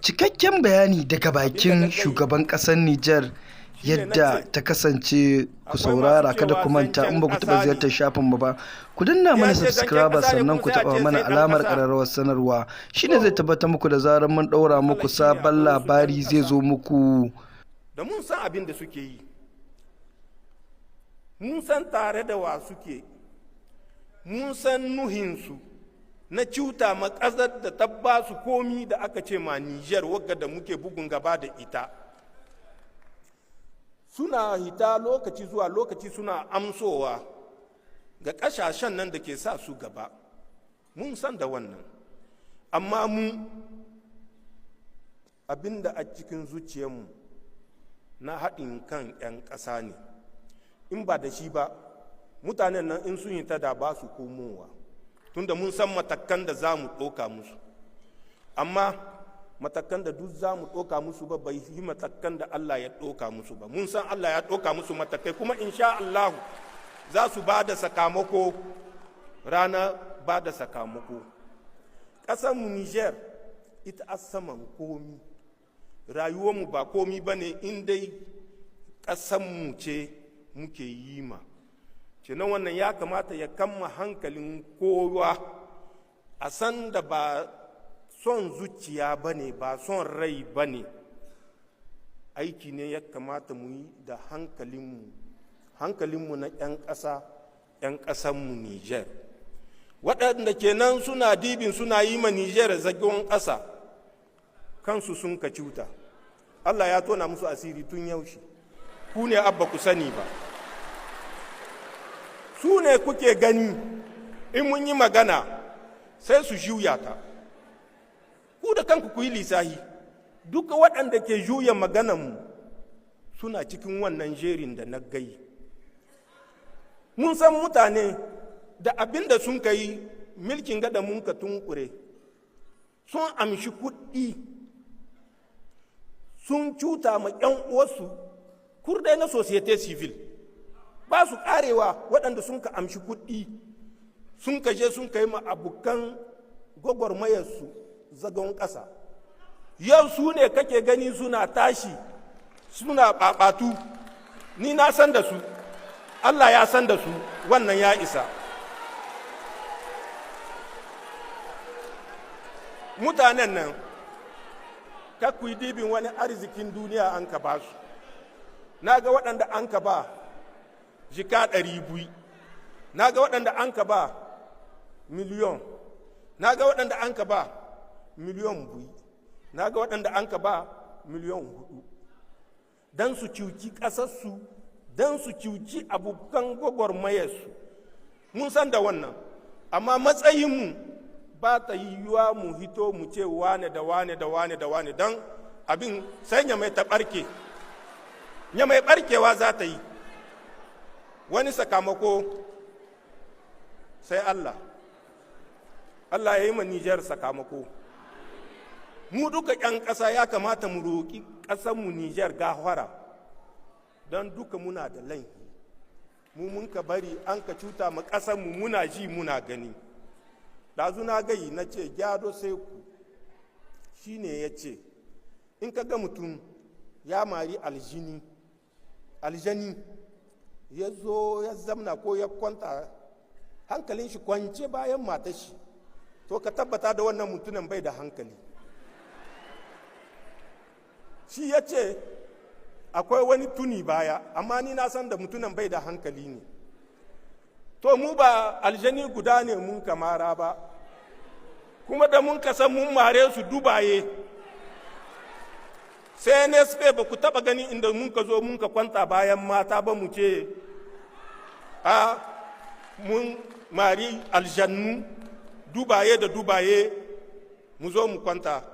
Cikakken bayani daga bakin shugaban ƙasar Nijar yadda ta kasance. Ku saurara, kada ku manta, in ba ku taɓa ziyartar shafinmu ba, ku danna mana subscriber sannan ku taɓa mana alamar ƙararrawar sanarwa. Shine zai tabbatar muku da zarar mun ɗaura muku sabon labari zai zo muku. Da mun san abin da suke yi, mun san tare da wa suke, mun san nuhinsu na cuta makasar da ta ba su komi da aka ce ma Nijar wagga da muke bugun gaba da ita. Suna hita lokaci zuwa lokaci suna amsowa ga ƙasashen nan da ke sa su gaba. Mun san da wannan, amma mu abinda a cikin zuciyarmu na haɗin kan 'yan ƙasa ne. In ba da shi ba, mutanen nan in sun hita da ba su komowa, tunda mun san matakan da za mu ɗoka musu. Amma matakan da duk za mu ɗoka musu ba bai yi matakan da Allah ya ɗoka musu ba. Mun san Allah ya ɗoka musu matakai, kuma insha Allah za su ba da sakamako rana ba da sakamako. Ƙasarmu Nijar ita a saman komi, rayuwarmu ba komi ba ne in dai ƙasarmu ce muke yi ma. Kenan wannan ya kamata ya kama hankalin kowa, a san da ba son zuciya ba ne, ba son rai ba ne. Aiki ne ya kamata mu yi da hankalinmu na 'yan ƙasa, 'yan ƙasanmu Nijar. Waɗanda kenan suna dibin suna yi ma Nijar zagon ƙasa, kansu sun ka cuta. Allah ya tona musu asiri tun yaushe, ku ne abba ku sani ba. Su ne kuke gani in mun yi magana sai su juya ta. Ku da kanku ku yi lissahi, duka waɗanda ke juya maganarmu suna cikin wannan jerin da na gai. Mun san mutane da abin da sun kai milkin gada mun ka tunkure, sun amshi kuɗi, sun cuta ma 'yan uwarsu kurdai na societe civil. Ba su karewa waɗanda sun ka amshi kuɗi sun ka je sun ka yi ma abokan gwagwarmayarsu zagon ƙasa. Yau su ne kake gani suna tashi suna ɓaɓatu. Ni na san da su, Allah ya san da su, wannan ya isa. Mutanen nan kakuyi dibin wani arzikin duniya an ka ba su. Na ga waɗanda an ka ba jika 200, na ga waɗanda an ka ba miliyon, na ga waɗanda an ka ba miliyon 2, na ga waɗanda an ka ba miliyon 4, don su cuci ƙasarsu, don su cuci abokan gwagwarmayarsu. Mun san da wannan, amma matsayinmu ba ta yiwuwa mu hito mu ce wane da wane da wane da wane, don abin sai nyamai ta ɓarke, nyamai ɓarkewa za ta yi. Wani sakamako sai Allah ya yi ma Nijar sakamako. Mu duka 'yan ƙasa ya kamata mu roƙi ƙasarmu Nijar gafara, don duka muna da laifi. Mu mun ka bari an ka cuta ma ƙasarmu, muna ji muna gani. Ɗazu na gayi na ce gyado sai ku, shi ne ya ce in ka ga mutum ya mari aljani ya zo ya zamna ko ya kwanta hankalin shi kwance bayan matar shi, to ka tabbata da wannan mutumin bai da hankali. Shi ya ce akwai wani tuni baya, amma ni na san da mutumin bai da hankali ne. To mu ba aljani guda ne mun kamara ba, kuma da mun kasan mun mare su dubaye. Sai NSP ba ku taba gani inda mun ka zo mun ka kwanta bayan mata ba mu ce mun mari aljannu dubaye da dubaye mu zo mu kwanta.